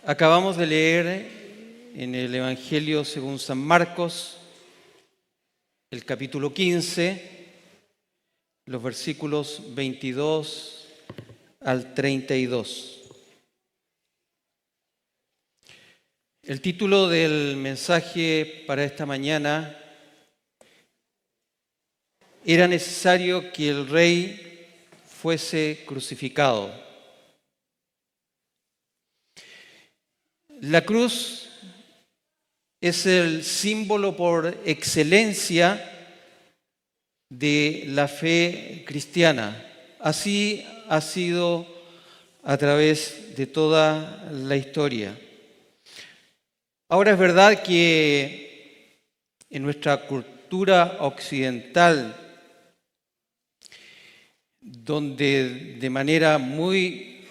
Acabamos de leer en el Evangelio según San Marcos, el capítulo 15, los versículos 22 al 32. El título del mensaje para esta mañana: era necesario que el Rey fuese crucificado. La cruz es el símbolo por excelencia de la fe cristiana. Así ha sido a través de toda la historia. Ahora es verdad que en nuestra cultura occidental, donde de manera muy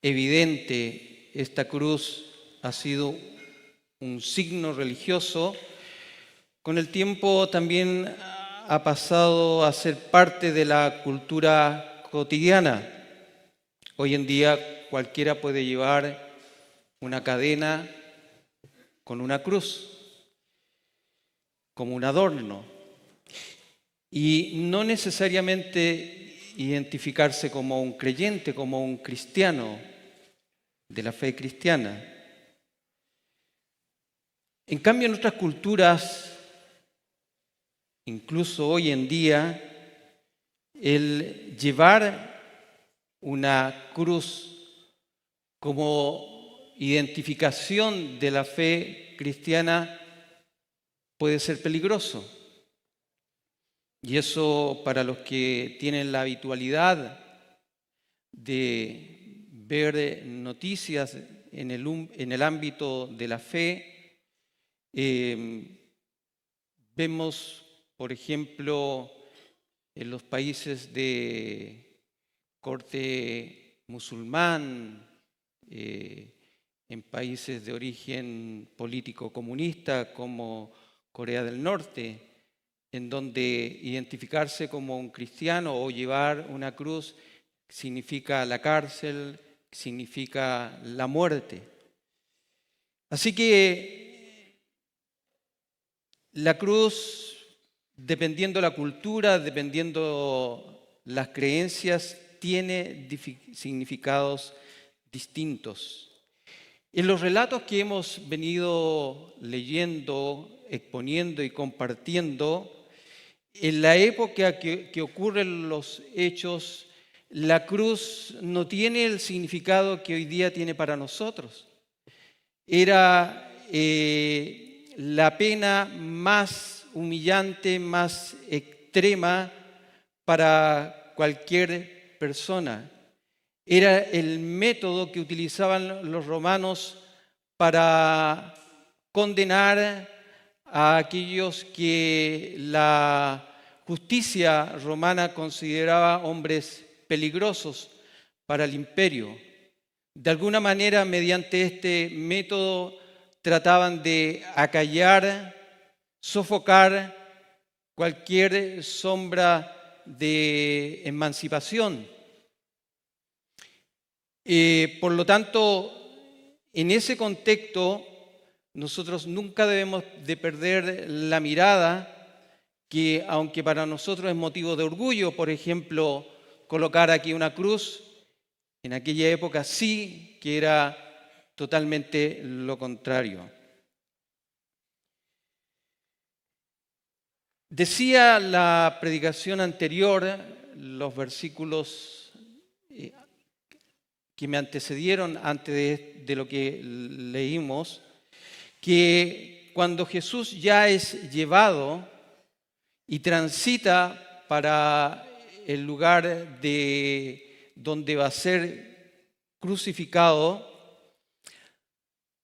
evidente esta cruz ha sido un signo religioso, con el tiempo también ha pasado a ser parte de la cultura cotidiana. Hoy en día cualquiera puede llevar una cadena con una cruz, como un adorno, y no necesariamente identificarse como un creyente, como un cristiano de la fe cristiana. En cambio, en otras culturas, incluso hoy en día, el llevar una cruz como identificación de la fe cristiana puede ser peligroso. Y eso, para los que tienen la habitualidad de ver noticias en el ámbito de la fe, vemos, por ejemplo, en los países de corte musulmán, en países de origen político comunista como Corea del Norte, en donde identificarse como un cristiano o llevar una cruz significa la cárcel, significa la muerte. Así que la cruz, dependiendo la cultura, dependiendo las creencias, tiene significados distintos. En los relatos que hemos venido leyendo, exponiendo y compartiendo, en la época que ocurren los hechos, la cruz no tiene el significado que hoy día tiene para nosotros. Era la pena más humillante, más extrema para cualquier persona. Era el método que utilizaban los romanos para condenar a aquellos que la justicia romana consideraba hombres peligrosos para el imperio. De alguna manera, mediante este método, trataban de acallar, sofocar cualquier sombra de emancipación. Por lo tanto, en ese contexto, nosotros nunca debemos de perder la mirada, que aunque para nosotros es motivo de orgullo, por ejemplo, colocar aquí una cruz, en aquella época sí que era totalmente lo contrario. Decía la predicación anterior, los versículos que me antecedieron antes de lo que leímos, que cuando Jesús ya es llevado y transita para el lugar de donde va a ser crucificado,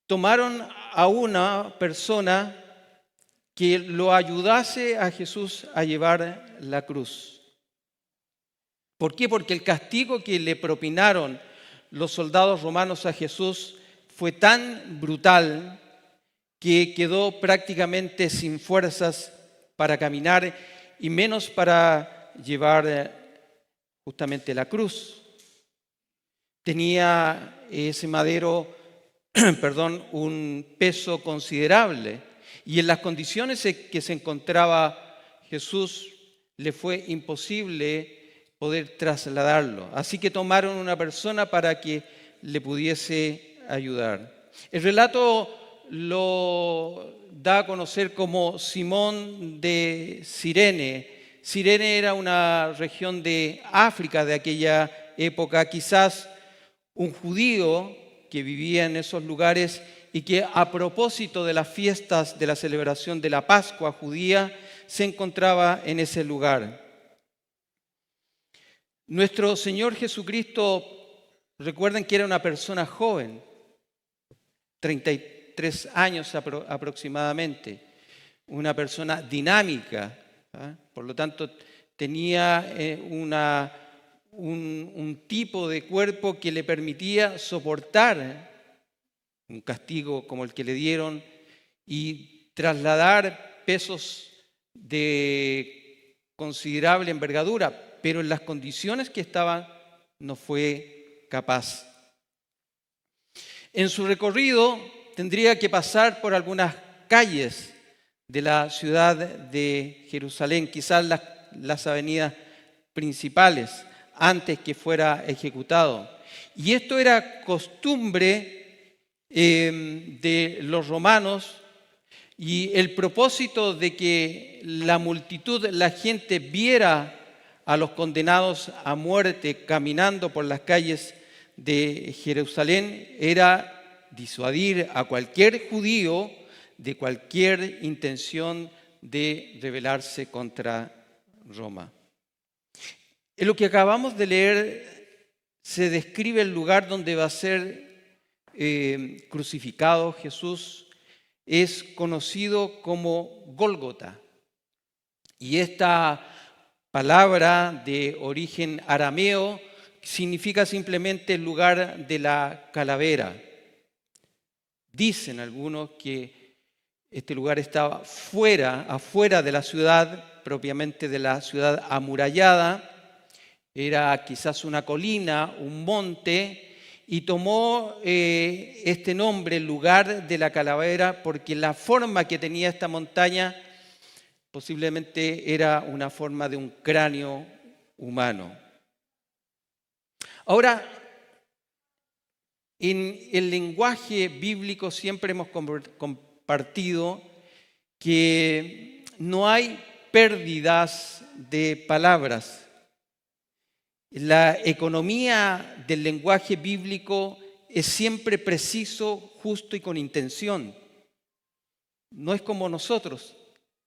tomaron a una persona que lo ayudase a Jesús a llevar la cruz. ¿Por qué? Porque el castigo que le propinaron los soldados romanos a Jesús fue tan brutal que quedó prácticamente sin fuerzas para caminar y menos para llevar justamente la cruz. Tenía ese madero perdón, un peso considerable. Y en las condiciones en que se encontraba Jesús, le fue imposible poder trasladarlo. Así que tomaron una persona para que le pudiese ayudar. El relato lo da a conocer como Simón de Cirene. Cirene era una región de África de aquella época, quizás un judío que vivía en esos lugares y que a propósito de las fiestas de la celebración de la Pascua judía se encontraba en ese lugar. Nuestro Señor Jesucristo, recuerden que era una persona joven, 33 años aproximadamente, una persona dinámica, ¿ah? Por lo tanto tenía un tipo de cuerpo que le permitía soportar un castigo como el que le dieron y trasladar pesos de considerable envergadura, pero en las condiciones que estaba no fue capaz. En su recorrido tendría que pasar por algunas calles de la ciudad de Jerusalén, quizás las avenidas principales, antes que fuera ejecutado. Y esto era costumbre de los romanos, y el propósito de que la multitud, la gente viera a los condenados a muerte caminando por las calles de Jerusalén era disuadir a cualquier judío de cualquier intención de rebelarse contra Roma. En lo que acabamos de leer se describe el lugar donde va a ser crucificado Jesús. Es conocido como Gólgota. Y esta palabra de origen arameo significa simplemente el lugar de la calavera. Dicen algunos que este lugar estaba afuera de la ciudad, propiamente de la ciudad amurallada. Era quizás una colina, un monte, y tomó este nombre, el lugar de la calavera, porque la forma que tenía esta montaña posiblemente era una forma de un cráneo humano. Ahora, en el lenguaje bíblico siempre hemos compartido que no hay pérdidas de palabras. La economía del lenguaje bíblico es siempre preciso, justo y con intención. No es como nosotros,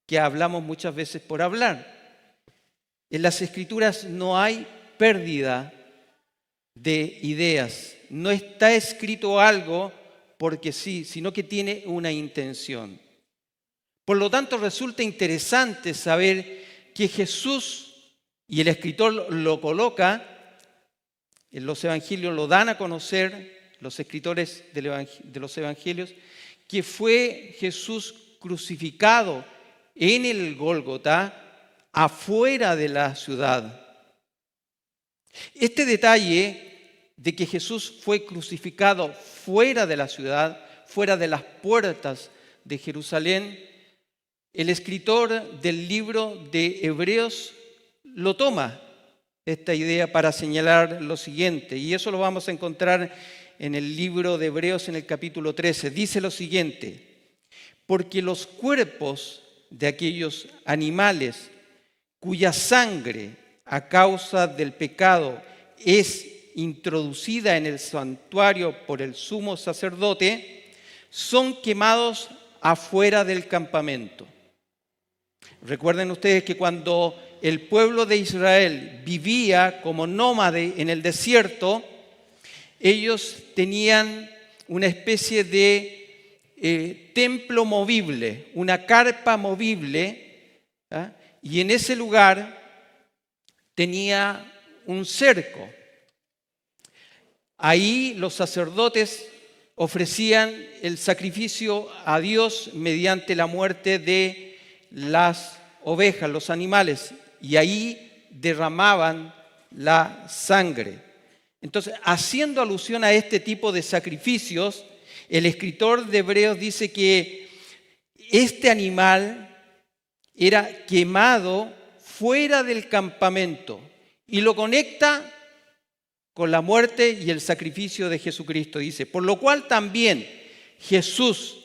que hablamos muchas veces por hablar. En las Escrituras no hay pérdida de ideas. No está escrito algo porque sí, sino que tiene una intención. Por lo tanto, resulta interesante saber que Jesús, y el escritor lo coloca, en los evangelios lo dan a conocer, los escritores de los evangelios, que fue Jesús crucificado en el Gólgota, afuera de la ciudad. Este detalle de que Jesús fue crucificado fuera de la ciudad, fuera de las puertas de Jerusalén, el escritor del libro de Hebreos lo toma esta idea para señalar lo siguiente, y eso lo vamos a encontrar en el libro de Hebreos en el capítulo 13. Dice lo siguiente: porque los cuerpos de aquellos animales cuya sangre a causa del pecado es introducida en el santuario por el sumo sacerdote, son quemados afuera del campamento. Recuerden ustedes que cuando el pueblo de Israel vivía como nómade en el desierto, ellos tenían una especie de templo movible, una carpa movible, ¿ah? Y en ese lugar tenía un cerco. Ahí los sacerdotes ofrecían el sacrificio a Dios mediante la muerte de las ovejas, los animales, y ahí derramaban la sangre. Entonces, haciendo alusión a este tipo de sacrificios, el escritor de Hebreos dice que este animal era quemado fuera del campamento y lo conecta con la muerte y el sacrificio de Jesucristo. Dice, por lo cual también Jesús,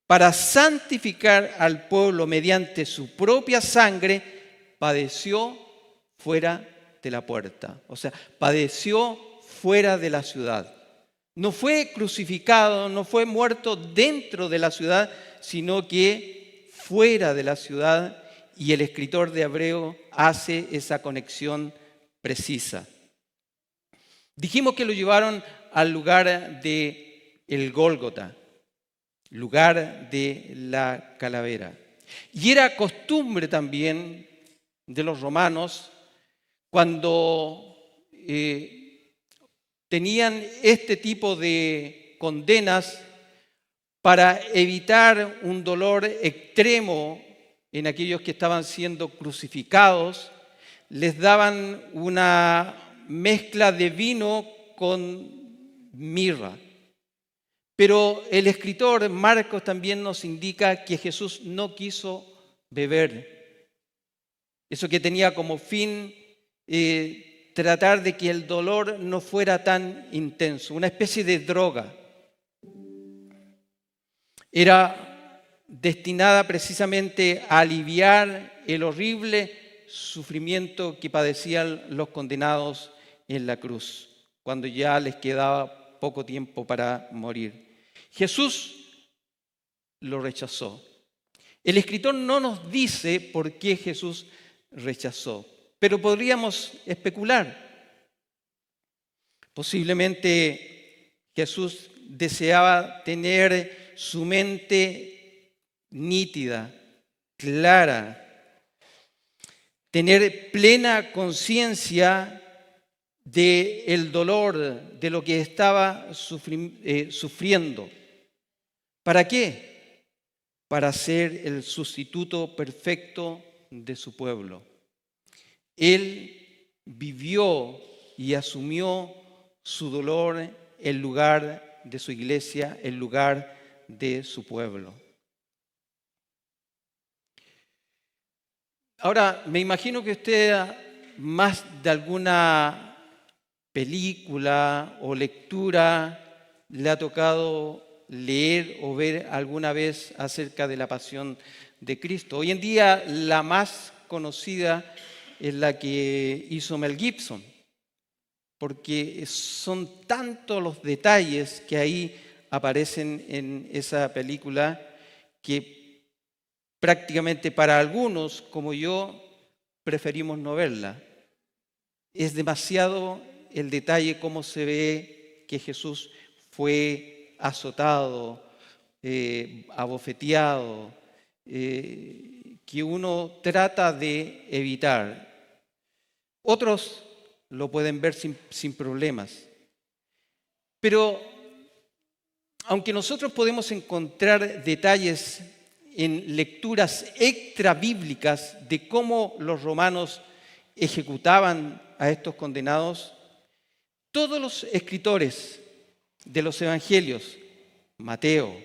para santificar al pueblo mediante su propia sangre, padeció fuera de la puerta. O sea, padeció fuera de la ciudad. No fue crucificado, no fue muerto dentro de la ciudad, sino que fuera de la ciudad, y el escritor de Hebreos hace esa conexión precisa. Dijimos que lo llevaron al lugar de el Gólgota, lugar de la calavera. Y era costumbre también de los romanos, cuando tenían este tipo de condenas, para evitar un dolor extremo en aquellos que estaban siendo crucificados, les daban una mezcla de vino con mirra. Pero el escritor Marcos también nos indica que Jesús no quiso beber. Eso que tenía como fin tratar de que el dolor no fuera tan intenso, una especie de droga. Era destinada precisamente a aliviar el horrible sufrimiento que padecían los condenados en la cruz, cuando ya les quedaba poco tiempo para morir. Jesús lo rechazó. El escritor no nos dice por qué Jesús rechazó, pero podríamos especular. Posiblemente Jesús deseaba tener su mente nítida, clara, tener plena conciencia del dolor, de lo que estaba sufriendo. ¿Para qué? Para ser el sustituto perfecto de su pueblo. Él vivió y asumió su dolor en lugar de su iglesia, en lugar de su pueblo. Ahora, me imagino que usted, más de alguna película o lectura, le ha tocado leer o ver alguna vez acerca de la pasión de Cristo. Hoy en día la más conocida es la que hizo Mel Gibson, porque son tantos los detalles que ahí aparecen en esa película que prácticamente para algunos, como yo, preferimos no verla. Es demasiado el detalle cómo se ve que Jesús fue azotado, abofeteado, que uno trata de evitar. Otros lo pueden ver sin problemas. Pero aunque nosotros podemos encontrar detalles en lecturas extrabíblicas de cómo los romanos ejecutaban a estos condenados, todos los escritores de los evangelios, Mateo,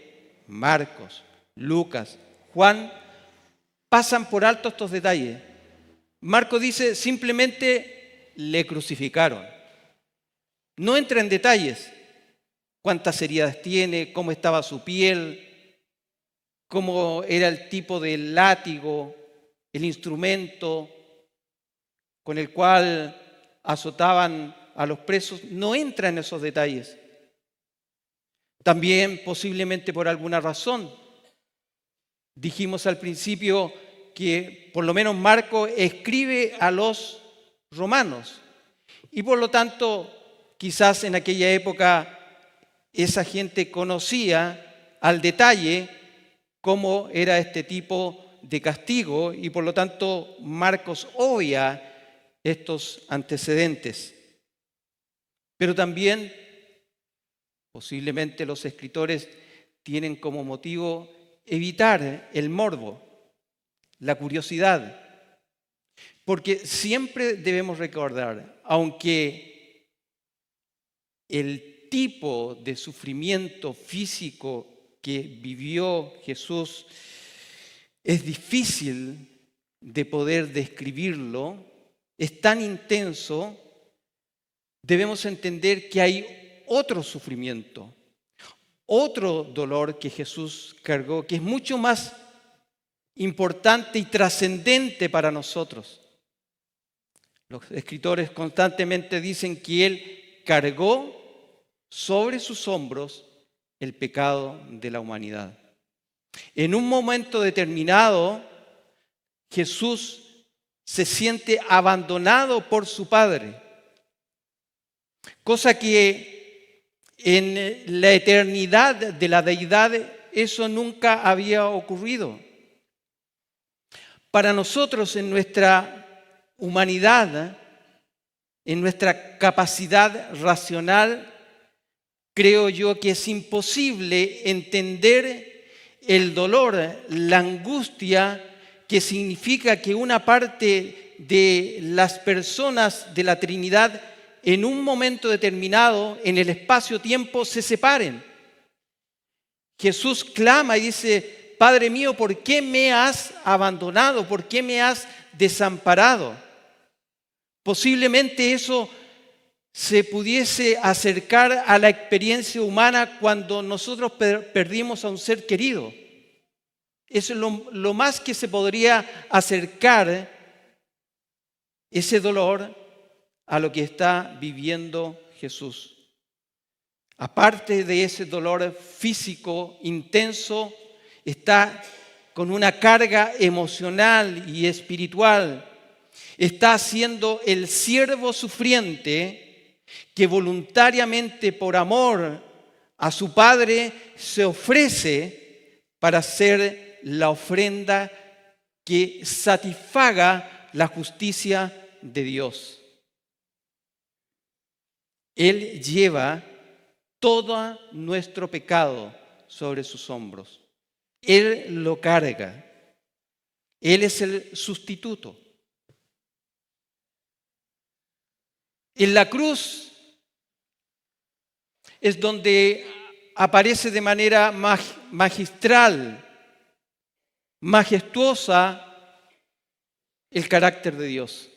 Marcos, Lucas, Juan, pasan por alto estos detalles. Marcos dice simplemente le crucificaron. No entra en detalles. Cuántas heridas tiene, cómo estaba su piel, cómo era el tipo de látigo, el instrumento con el cual azotaban a los presos. No entra en esos detalles. También posiblemente por alguna razón. Dijimos al principio que por lo menos Marcos escribe a los romanos y por lo tanto quizás en aquella época esa gente conocía al detalle cómo era este tipo de castigo y por lo tanto Marcos obvia estos antecedentes. Pero también posiblemente los escritores tienen como motivo evitar el morbo, la curiosidad, porque siempre debemos recordar, aunque el tipo de sufrimiento físico que vivió Jesús es difícil de poder describirlo, es tan intenso, debemos entender que hay otro sufrimiento, otro dolor que Jesús cargó, que es mucho más importante y trascendente para nosotros. Los escritores constantemente dicen que Él cargó sobre sus hombros el pecado de la humanidad. En un momento determinado, Jesús se siente abandonado por su Padre, cosa que en la eternidad de la deidad eso nunca había ocurrido. Para nosotros, en nuestra humanidad, en nuestra capacidad racional, creo yo que es imposible entender el dolor, la angustia que significa que una parte de las personas de la Trinidad en un momento determinado, en el espacio-tiempo, se separen. Jesús clama y dice: Padre mío, ¿por qué me has abandonado? ¿Por qué me has desamparado? Posiblemente eso se pudiese acercar a la experiencia humana cuando nosotros perdimos a un ser querido. Eso es lo más que se podría acercar ese dolor a lo que está viviendo Jesús. Aparte de ese dolor físico intenso, está con una carga emocional y espiritual. Está siendo el siervo sufriente que voluntariamente, por amor a su Padre, se ofrece para ser la ofrenda que satisfaga la justicia de Dios. Él lleva todo nuestro pecado sobre sus hombros. Él lo carga. Él es el sustituto. En la cruz es donde aparece de manera magistral, majestuosa, el carácter de Dios.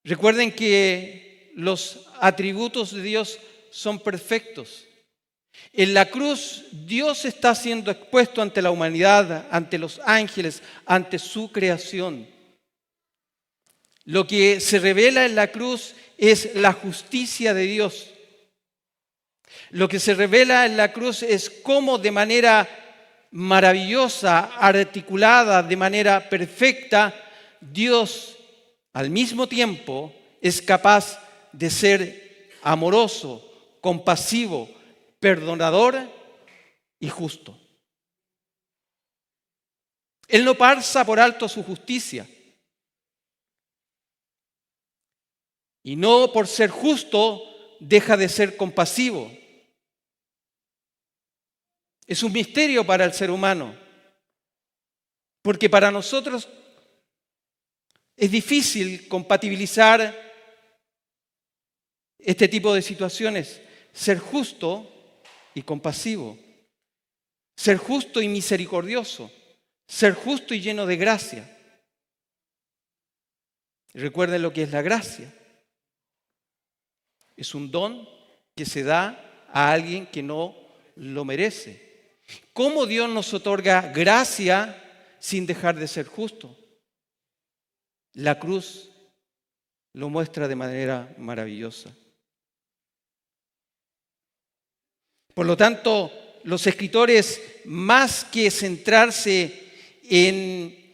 Recuerden que los atributos de Dios son perfectos. En la cruz, Dios está siendo expuesto ante la humanidad, ante los ángeles, ante su creación. Lo que se revela en la cruz es la justicia de Dios. Lo que se revela en la cruz es cómo de manera maravillosa, articulada, de manera perfecta, Dios al mismo tiempo es capaz de ser amoroso, compasivo, perdonador y justo. Él no pasa por alto su justicia. Y no por ser justo deja de ser compasivo. Es un misterio para el ser humano, porque para nosotros es difícil compatibilizar este tipo de situaciones, ser justo y compasivo, ser justo y misericordioso, ser justo y lleno de gracia. Recuerden lo que es la gracia. Es un don que se da a alguien que no lo merece. ¿Cómo Dios nos otorga gracia sin dejar de ser justo? La cruz lo muestra de manera maravillosa. Por lo tanto, los escritores, más que centrarse en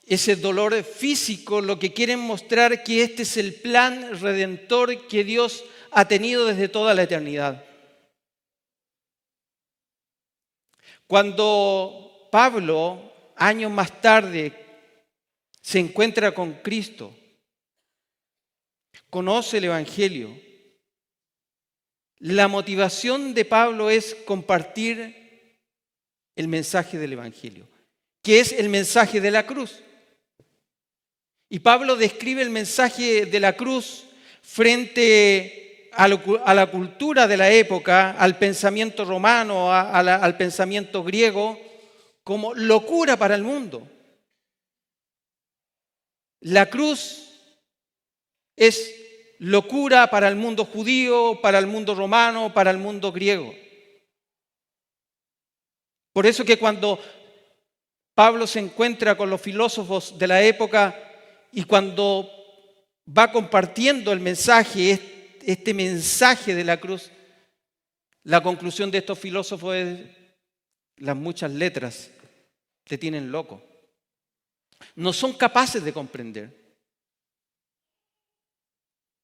ese dolor físico, lo que quieren mostrar es que este es el plan redentor que Dios ha tenido desde toda la eternidad. Cuando Pablo, años más tarde, se encuentra con Cristo, conoce el Evangelio, la motivación de Pablo es compartir el mensaje del Evangelio, que es el mensaje de la cruz. Y Pablo describe el mensaje de la cruz frente a la cultura de la época, al pensamiento romano, al pensamiento griego, como locura para el mundo. La cruz es locura para el mundo judío, para el mundo romano, para el mundo griego. Por eso que cuando Pablo se encuentra con los filósofos de la época y cuando va compartiendo el mensaje, este mensaje de la cruz, la conclusión de estos filósofos es: las muchas letras te tienen loco. No son capaces de comprender.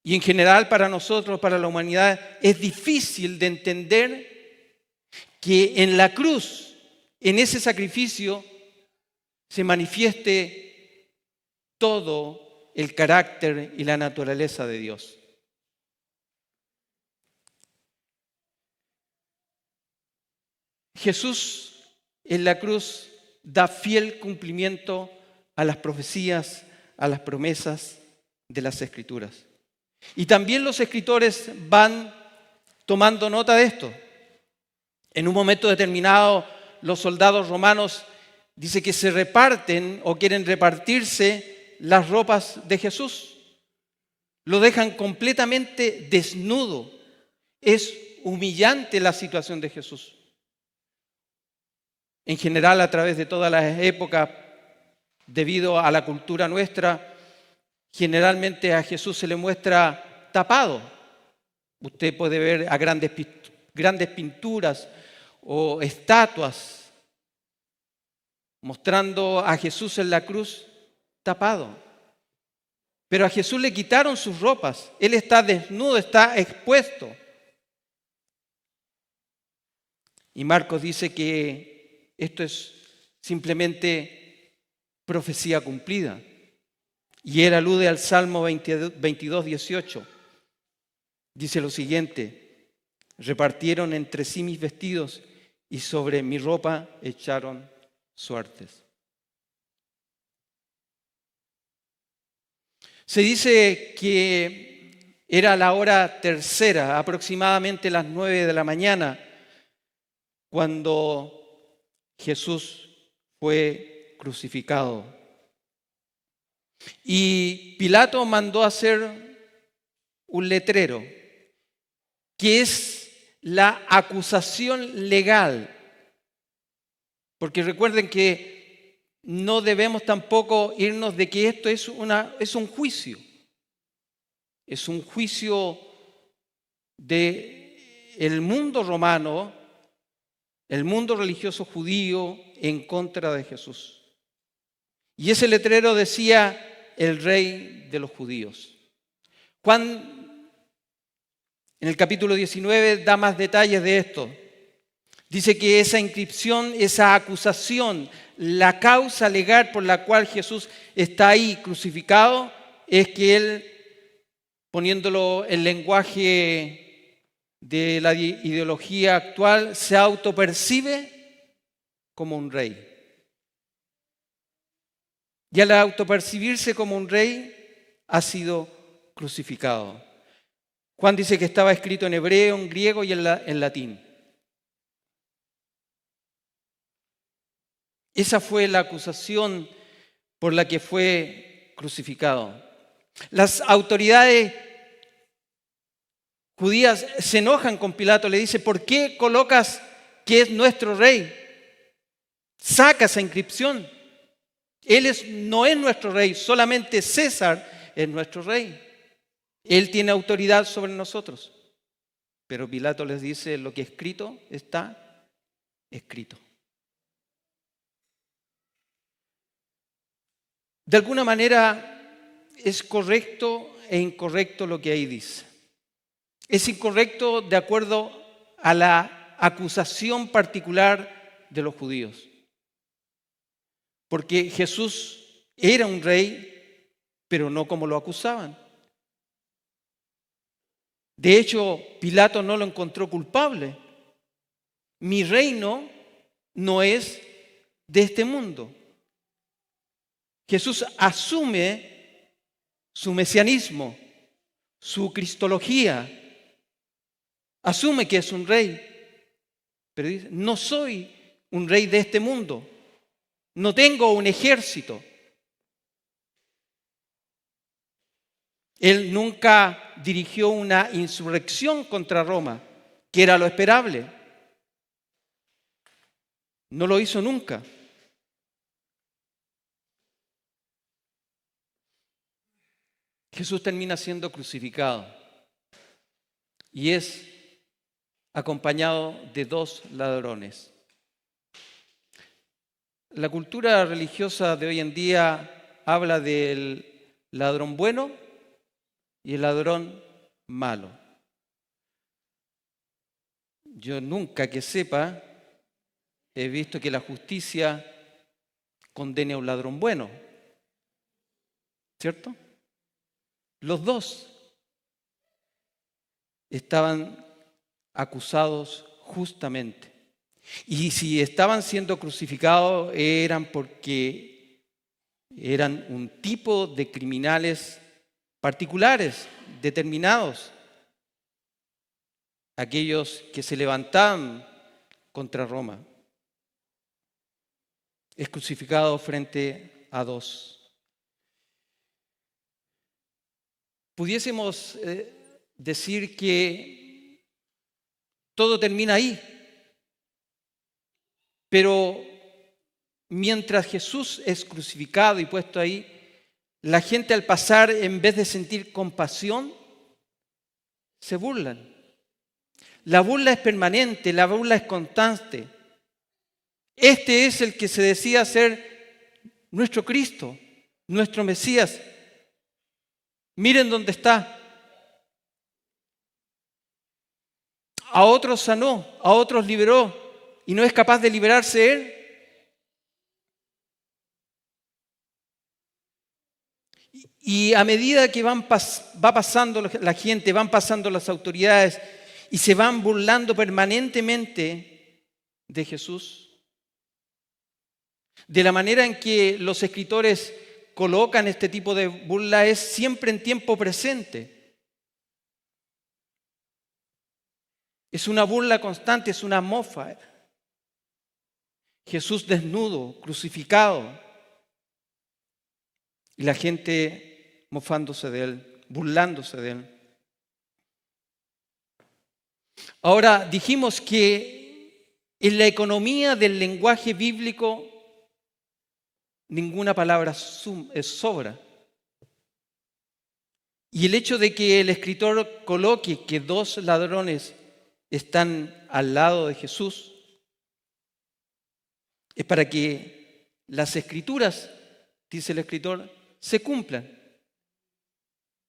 Y en general para nosotros, para la humanidad, es difícil de entender que en la cruz, en ese sacrificio, se manifieste todo el carácter y la naturaleza de Dios. Jesús en la cruz da fiel cumplimiento a las profecías, a las promesas de las Escrituras. Y también los escritores van tomando nota de esto. En un momento determinado, los soldados romanos dice que se reparten o quieren repartirse las ropas de Jesús. Lo dejan completamente desnudo. Es humillante la situación de Jesús. En general, a través de todas las épocas, debido a la cultura nuestra, generalmente a Jesús se le muestra tapado. Usted puede ver a grandes pinturas o estatuas mostrando a Jesús en la cruz tapado. Pero a Jesús le quitaron sus ropas. Él está desnudo, está expuesto. Y Marcos dice que esto es simplemente profecía cumplida. Y él alude al Salmo 22, 18. Dice lo siguiente: repartieron entre sí mis vestidos y sobre mi ropa echaron suertes. Se dice que era la hora tercera, aproximadamente las 9 de la mañana, cuando Jesús fue crucificado. Y Pilato mandó hacer un letrero, que es la acusación legal. Porque recuerden que no debemos tampoco irnos de que esto es un juicio. Es un juicio del mundo romano, el mundo religioso judío en contra de Jesús. Y ese letrero decía: el rey de los judíos. Juan, en el capítulo 19, da más detalles de esto. Dice que esa inscripción, esa acusación, la causa legal por la cual Jesús está ahí crucificado, es que él, poniéndolo en lenguaje de la ideología actual, se autopercibe como un rey. Y al autopercibirse como un rey, ha sido crucificado. Juan dice que estaba escrito en hebreo, en griego y en latín. Esa fue la acusación por la que fue crucificado. Las autoridades judías se enojan con Pilato, le dice: ¿por qué colocas que es nuestro rey? Saca esa inscripción. Él no es nuestro rey, solamente César es nuestro rey. Él tiene autoridad sobre nosotros. Pero Pilato les dice: lo que escrito está escrito. De alguna manera es correcto e incorrecto lo que ahí dice. Es incorrecto de acuerdo a la acusación particular de los judíos. Porque Jesús era un rey, pero no como lo acusaban. De hecho, Pilato no lo encontró culpable. Mi reino no es de este mundo. Jesús asume su mesianismo, su cristología, Asume que es un rey, pero dice, no soy un rey de este mundo, no tengo un ejército. Él nunca dirigió una insurrección contra Roma, que era lo esperable. No lo hizo nunca. Jesús termina siendo crucificado y es acompañado de 2 ladrones. La cultura religiosa de hoy en día habla del ladrón bueno y el ladrón malo. Yo nunca que sepa he visto que la justicia condene a un ladrón bueno, ¿cierto? Los dos estaban acusados justamente. Y si estaban siendo crucificados eran porque eran un tipo de criminales particulares, determinados. Aquellos que se levantaban contra Roma. Es crucificado frente a 2. Pudiésemos decir que todo termina ahí, pero mientras Jesús es crucificado y puesto ahí, la gente al pasar, en vez de sentir compasión, se burlan. La burla es permanente, la burla es constante. Este es el que se decía ser nuestro Cristo, nuestro Mesías. Miren dónde está. A otros sanó, a otros liberó, y no es capaz de liberarse Él. Y a medida que va pasando la gente, van pasando las autoridades y se van burlando permanentemente de Jesús, de la manera en que los escritores colocan este tipo de burla es siempre en tiempo presente. Es una burla constante, es una mofa. Jesús desnudo, crucificado, y la gente mofándose de Él, burlándose de Él. Ahora, dijimos que en la economía del lenguaje bíblico ninguna palabra sobra. Y el hecho de que el escritor coloque que 2 ladrones están al lado de Jesús es para que las escrituras, dice el escritor, se cumplan.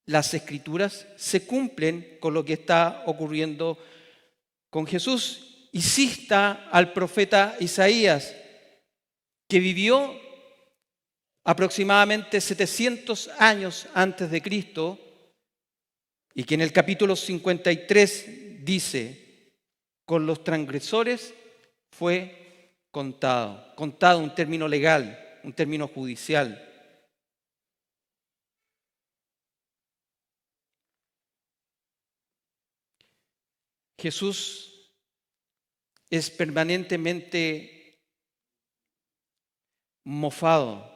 Las escrituras se cumplen con lo que está ocurriendo con Jesús. Y cita al profeta Isaías, que vivió aproximadamente 700 años antes de Cristo, y que en el capítulo 53 dice, con los transgresores fue contado. Contado, un término legal, un término judicial. Jesús es permanentemente mofado.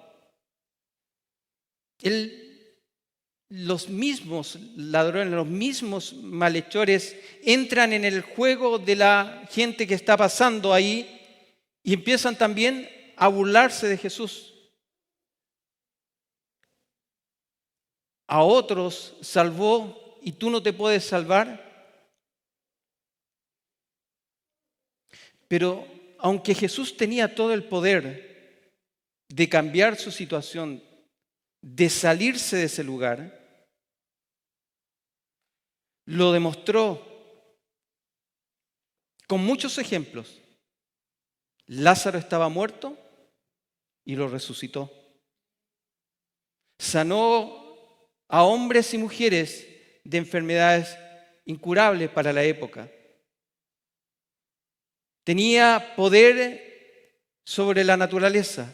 Los mismos ladrones, los mismos malhechores entran en el juego de la gente que está pasando ahí y empiezan también a burlarse de Jesús. A otros salvó y tú no te puedes salvar. Pero aunque Jesús tenía todo el poder de cambiar su situación, de salirse de ese lugar, lo demostró con muchos ejemplos. Lázaro estaba muerto y lo resucitó. Sanó a hombres y mujeres de enfermedades incurables para la época. Tenía poder sobre la naturaleza.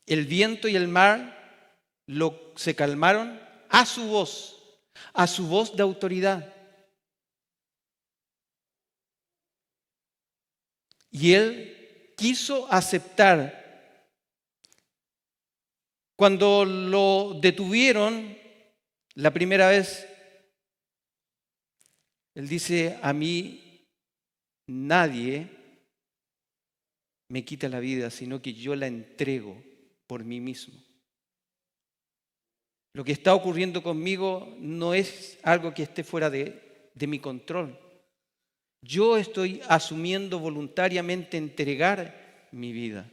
El viento y el mar se calmaron a su voz de autoridad. Y él quiso aceptar. Cuando lo detuvieron la primera vez, él dice: a mí nadie me quita la vida, sino que yo la entrego por mí mismo. Lo que está ocurriendo conmigo no es algo que esté fuera de mi control. Yo estoy asumiendo voluntariamente entregar mi vida.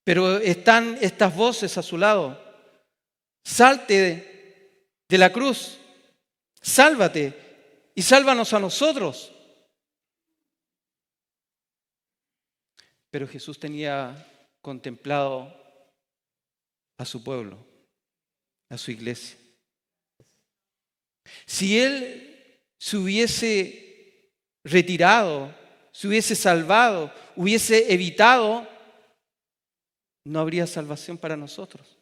Pero están estas voces a su lado: salte de la cruz, sálvate y sálvanos a nosotros. Pero Jesús tenía contemplado a su pueblo, a su iglesia. Si él se hubiese retirado, se hubiese salvado, hubiese evitado, no habría salvación para nosotros.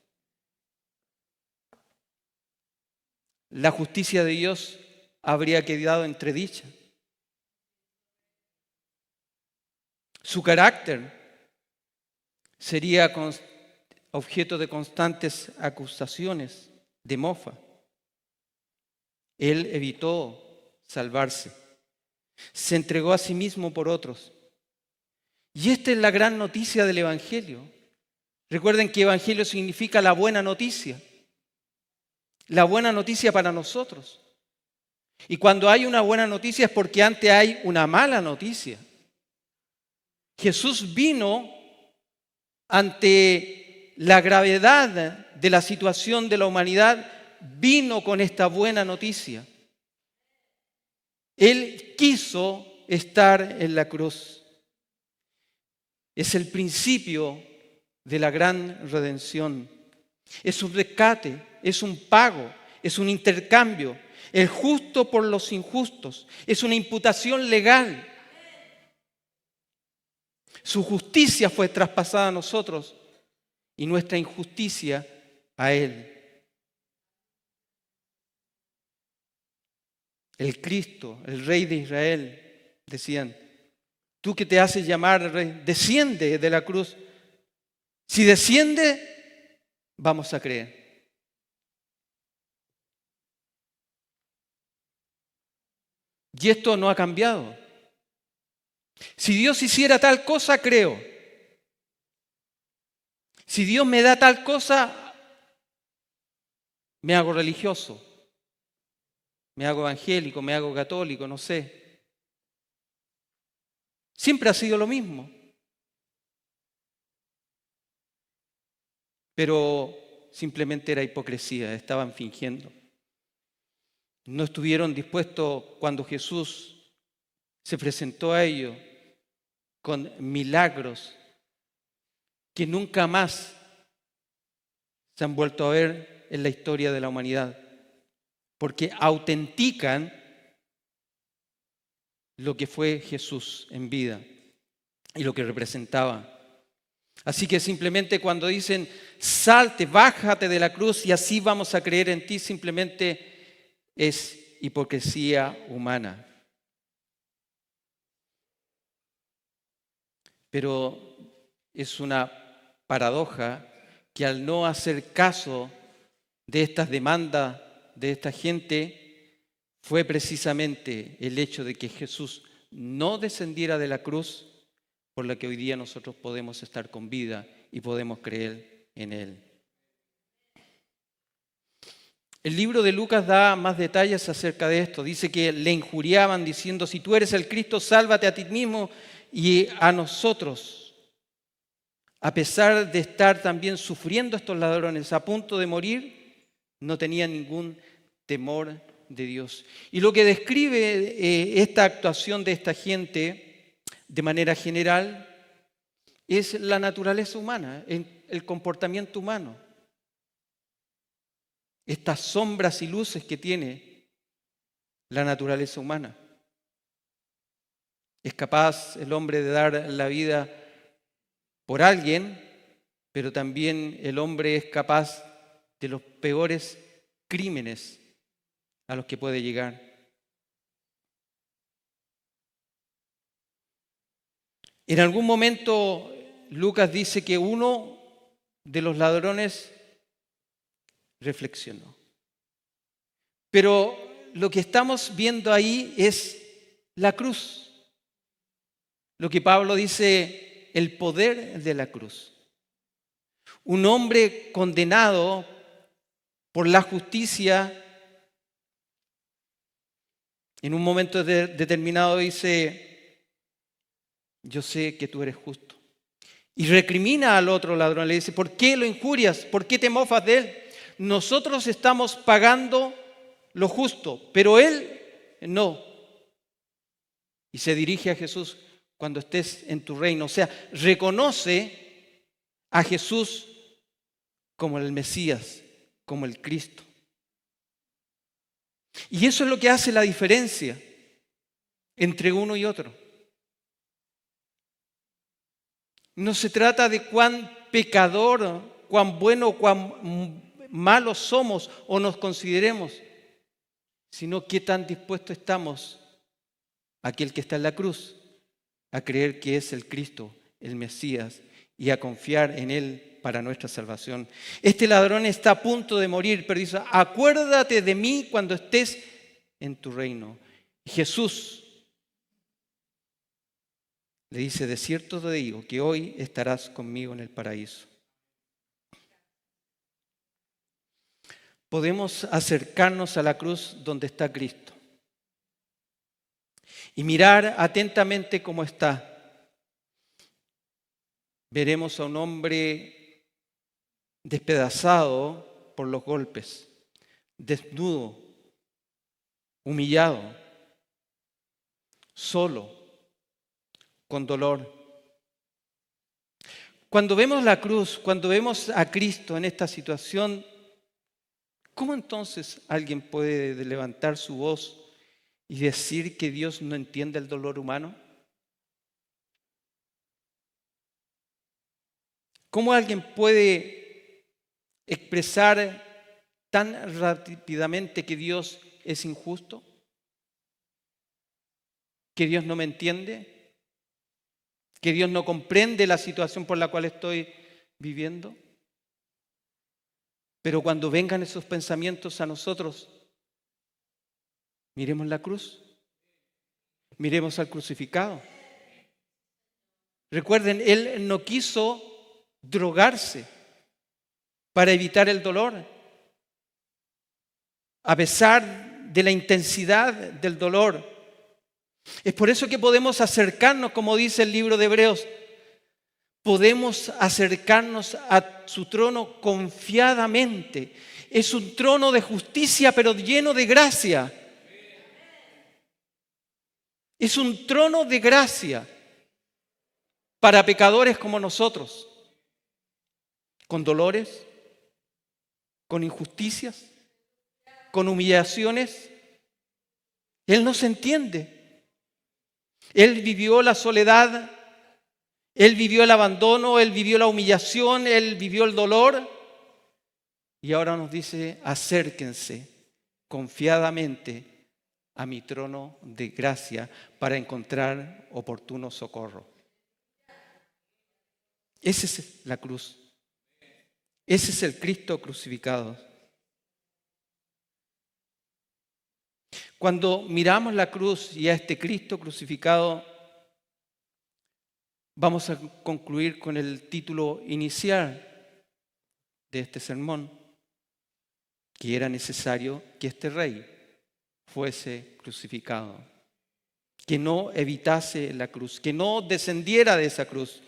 La justicia de Dios habría quedado entredicha. Su carácter sería objeto de constantes acusaciones, de mofa. Él evitó salvarse. Se entregó a sí mismo por otros. Y esta es la gran noticia del Evangelio. Recuerden que Evangelio significa la buena noticia. La buena noticia para nosotros. Y cuando hay una buena noticia es porque antes hay una mala noticia. Jesús vino ante la gravedad de la situación de la humanidad, vino con esta buena noticia. Él quiso estar en la cruz. Es el principio de la gran redención. Es un rescate, es un pago, es un intercambio. El justo por los injustos. Es una imputación legal. Su justicia fue traspasada a nosotros y nuestra injusticia a Él. El Cristo, el Rey de Israel, decían: tú que te haces llamar Rey, desciende de la cruz. Si desciende, vamos a creer. Y esto no ha cambiado. Si Dios hiciera tal cosa, creo. Si Dios me da tal cosa, me hago religioso, me hago evangélico, me hago católico, no sé. Siempre ha sido lo mismo. Pero simplemente era hipocresía, estaban fingiendo. No estuvieron dispuestos cuando Jesús se presentó a ellos con milagros que nunca más se han vuelto a ver en la historia de la humanidad, porque autentican lo que fue Jesús en vida y lo que representaba. Así que simplemente cuando dicen: salte, bájate de la cruz y así vamos a creer en ti, simplemente es hipocresía humana. Pero es una paradoja que al no hacer caso de estas demandas de esta gente, fue precisamente el hecho de que Jesús no descendiera de la cruz por la que hoy día nosotros podemos estar con vida y podemos creer en Él. El libro de Lucas da más detalles acerca de esto. Dice que le injuriaban diciendo: si tú eres el Cristo, sálvate a ti mismo y a nosotros. A pesar de estar también sufriendo estos ladrones, a punto de morir, no tenían ningún temor de Dios. Y lo que describe esta actuación de esta gente de manera general es la naturaleza humana, el comportamiento humano. Estas sombras y luces que tiene la naturaleza humana. Es capaz el hombre de dar la vida por alguien, pero también el hombre es capaz de los peores crímenes a los que puede llegar. En algún momento Lucas dice que uno de los ladrones reflexionó. Pero lo que estamos viendo ahí es la cruz. Lo que Pablo dice, el poder de la cruz. Un hombre condenado por la justicia, en un momento determinado dice, yo sé que tú eres justo. Y recrimina al otro ladrón, le dice, ¿por qué lo injurias? ¿Por qué te mofas de él? Nosotros estamos pagando lo justo, pero él no. Y se dirige a Jesús, cuando estés en tu reino. O sea, reconoce a Jesús como el Mesías, como el Cristo. Y eso es lo que hace la diferencia entre uno y otro. No se trata de cuán pecador, cuán bueno, cuán malos somos o nos consideremos, sino qué tan dispuestos estamos, aquel que está en la cruz, a creer que es el Cristo, el Mesías, y a confiar en Él para nuestra salvación. Este ladrón está a punto de morir, pero dice, acuérdate de mí cuando estés en tu reino. Jesús le dice, de cierto te digo que hoy estarás conmigo en el paraíso. Podemos acercarnos a la cruz donde está Cristo y mirar atentamente cómo está. Veremos a un hombre despedazado por los golpes, desnudo, humillado, solo, con dolor. Cuando vemos la cruz, cuando vemos a Cristo en esta situación, ¿cómo entonces alguien puede levantar su voz y decir que Dios no entiende el dolor humano? ¿Cómo alguien puede expresar tan rápidamente que Dios es injusto? ¿Que Dios no me entiende? ¿Que Dios no comprende la situación por la cual estoy viviendo? Pero cuando vengan esos pensamientos a nosotros, miremos la cruz, miremos al crucificado. Recuerden, Él no quiso drogarse para evitar el dolor. A pesar de la intensidad del dolor. Es por eso que podemos acercarnos, como dice el libro de Hebreos, podemos acercarnos a su trono confiadamente. Es un trono de justicia, pero lleno de gracia. Es un trono de gracia para pecadores como nosotros, con dolores, con injusticias, con humillaciones. Él no se entiende. Él vivió la soledad, Él vivió el abandono, Él vivió la humillación, Él vivió el dolor. Y ahora nos dice, acérquense confiadamente a mi trono de gracia para encontrar oportuno socorro. Esa es la cruz. Ese es el Cristo crucificado. Cuando miramos la cruz y a este Cristo crucificado, vamos a concluir con el título inicial de este sermón, que era necesario que este rey fuese crucificado, que no evitase la cruz, que no descendiera de esa cruz,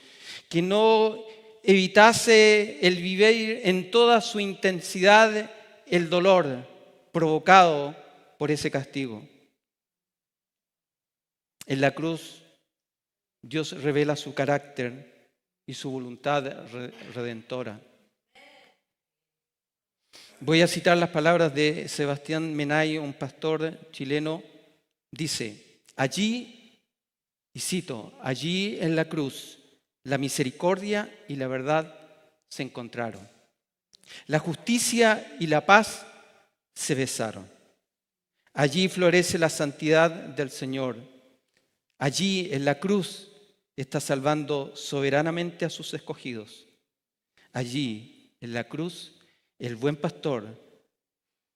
que no evitase el vivir en toda su intensidad el dolor provocado por ese castigo. En la cruz, Dios revela su carácter y su voluntad redentora. Voy a citar las palabras de Sebastián Menay, un pastor chileno. Dice, allí, y cito, allí en la cruz, la misericordia y la verdad se encontraron. La justicia y la paz se besaron. Allí florece la santidad del Señor. Allí, en la cruz, está salvando soberanamente a sus escogidos. Allí, en la cruz, el buen pastor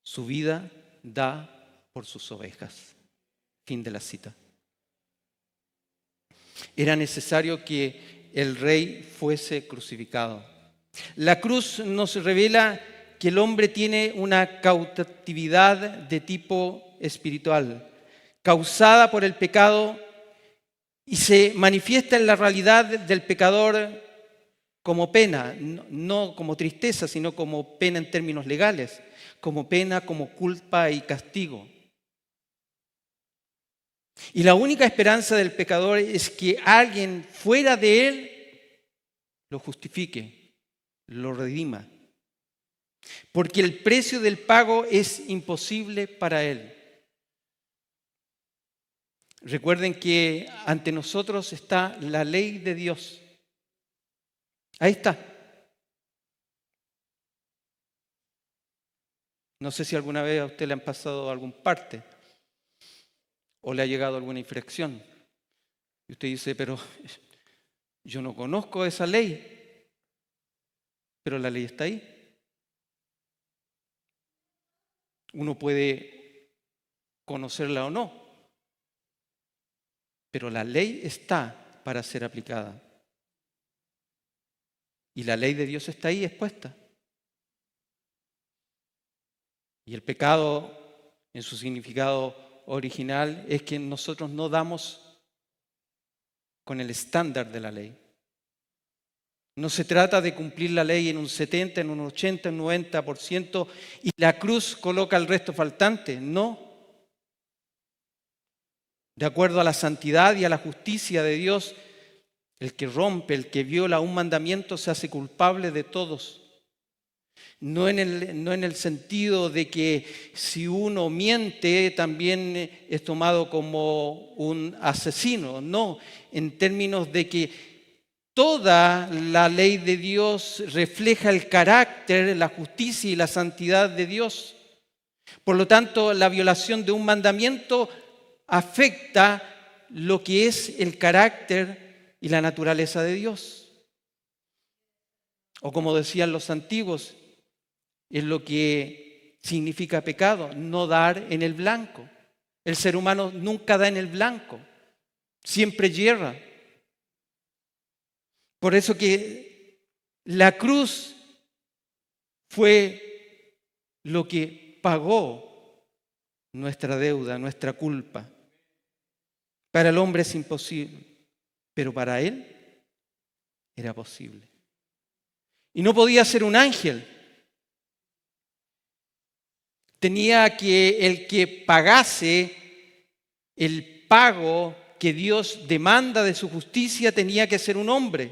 su vida da por sus ovejas. Fin de la cita. Era necesario que el rey fuese crucificado. La cruz nos revela que el hombre tiene una cautividad de tipo espiritual, causada por el pecado, y se manifiesta en la realidad del pecador como pena, no como tristeza, sino como pena en términos legales, como pena, como culpa y castigo. Y la única esperanza del pecador es que alguien fuera de él lo justifique, lo redima. Porque el precio del pago es imposible para él. Recuerden que ante nosotros está la ley de Dios. Ahí está. No sé si alguna vez a usted le han pasado algún parte o le ha llegado alguna infracción. Y usted dice, pero yo no conozco esa ley, pero la ley está ahí. Uno puede conocerla o no, pero la ley está para ser aplicada. Y la ley de Dios está ahí expuesta. Y el pecado, en su significado original, es que nosotros no damos con el estándar de la ley. No se trata de cumplir la ley en un 70, en un 80, en un 90% y la cruz coloca el resto faltante. No. De acuerdo a la santidad y a la justicia de Dios, el que rompe, el que viola un mandamiento se hace culpable de todos. No en el sentido de que si uno miente también es tomado como un asesino. No, en términos de que toda la ley de Dios refleja el carácter, la justicia y la santidad de Dios. Por lo tanto, la violación de un mandamiento afecta lo que es el carácter y la naturaleza de Dios. O como decían los antiguos, es lo que significa pecado, no dar en el blanco. El ser humano nunca da en el blanco, siempre yerra. Por eso que la cruz fue lo que pagó nuestra deuda, nuestra culpa. Para el hombre es imposible, pero para él era posible. Y no podía ser un ángel. Tenía que el que pagase el pago que Dios demanda de su justicia tenía que ser un hombre.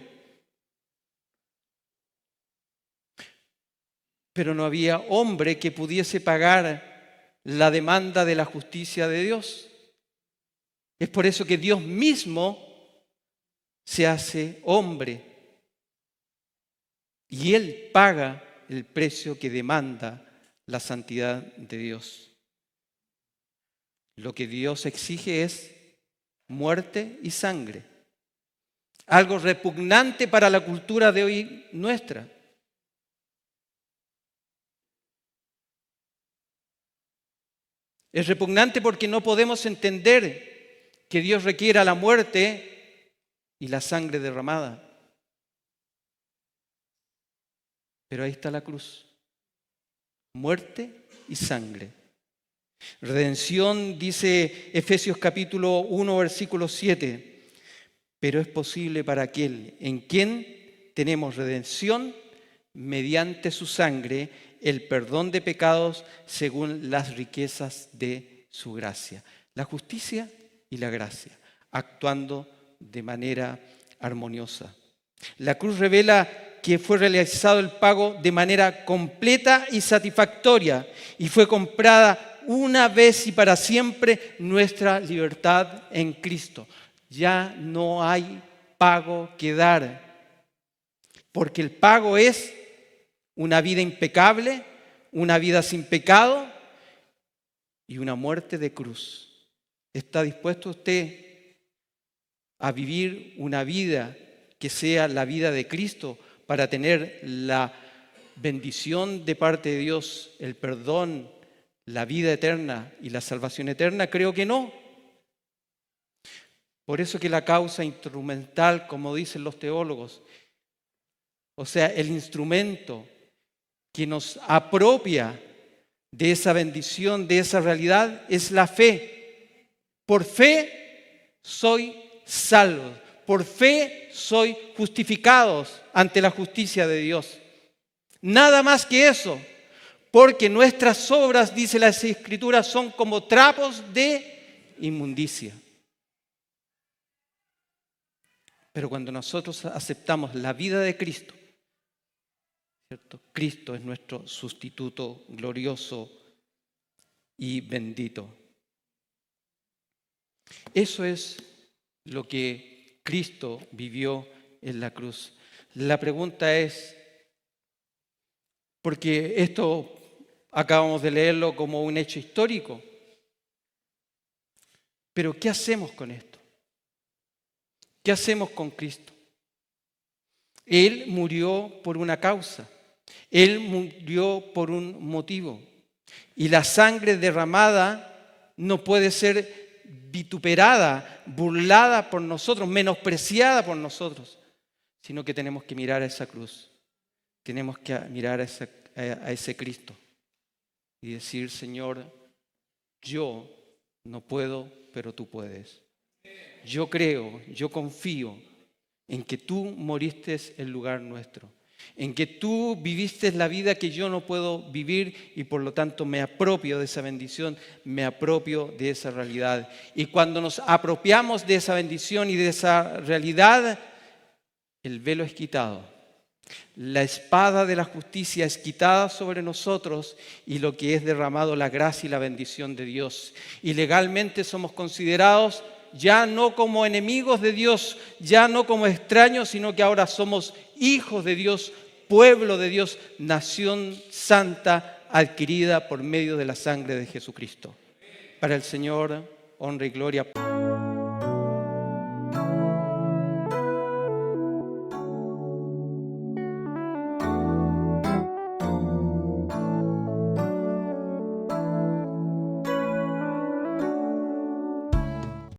Pero no había hombre que pudiese pagar la demanda de la justicia de Dios. Es por eso que Dios mismo se hace hombre y Él paga el precio que demanda la santidad de Dios. Lo que Dios exige es muerte y sangre. Algo repugnante para la cultura de hoy nuestra. Es repugnante porque no podemos entender que Dios requiera la muerte y la sangre derramada. Pero ahí está la cruz. Muerte y sangre. Redención, dice Efesios capítulo 1, versículo 7. Pero es posible para aquel en quien tenemos redención mediante su sangre, el perdón de pecados según las riquezas de su gracia. La justicia y la gracia, actuando de manera armoniosa. La cruz revela que fue realizado el pago de manera completa y satisfactoria y fue comprada una vez y para siempre nuestra libertad en Cristo. Ya no hay pago que dar, porque el pago es una vida impecable, una vida sin pecado y una muerte de cruz. ¿Está dispuesto usted a vivir una vida que sea la vida de Cristo para tener la bendición de parte de Dios, el perdón, la vida eterna y la salvación eterna? Creo que no. Por eso que la causa instrumental, como dicen los teólogos, o sea, el instrumento que nos apropia de esa bendición, de esa realidad, es la fe. Por fe soy salvo. Por fe soy justificados ante la justicia de Dios. Nada más que eso. Porque nuestras obras, dice las Escrituras, son como trapos de inmundicia. Pero cuando nosotros aceptamos la vida de Cristo, ¿cierto? Cristo es nuestro sustituto glorioso y bendito. Eso es lo que Cristo vivió en la cruz. La pregunta es, porque esto acabamos de leerlo como un hecho histórico, pero ¿qué hacemos con esto? ¿Qué hacemos con Cristo? Él murió por una causa. Él murió por un motivo. Y la sangre derramada no puede ser vituperada, burlada por nosotros, menospreciada por nosotros, sino que tenemos que mirar a esa cruz. Tenemos que mirar a ese Cristo y decir, Señor, yo no puedo, pero tú puedes. Yo creo, yo confío en que tú moriste en lugar nuestro, en que tú viviste la vida que yo no puedo vivir y por lo tanto me apropio de esa bendición, me apropio de esa realidad. Y cuando nos apropiamos de esa bendición y de esa realidad, el velo es quitado. La espada de la justicia es quitada sobre nosotros y lo que es derramado la gracia y la bendición de Dios. Y legalmente somos considerados ya no como enemigos de Dios, ya no como extraños, sino que ahora somos hijos de Dios, pueblo de Dios, nación santa adquirida por medio de la sangre de Jesucristo. Para el Señor, honra y gloria.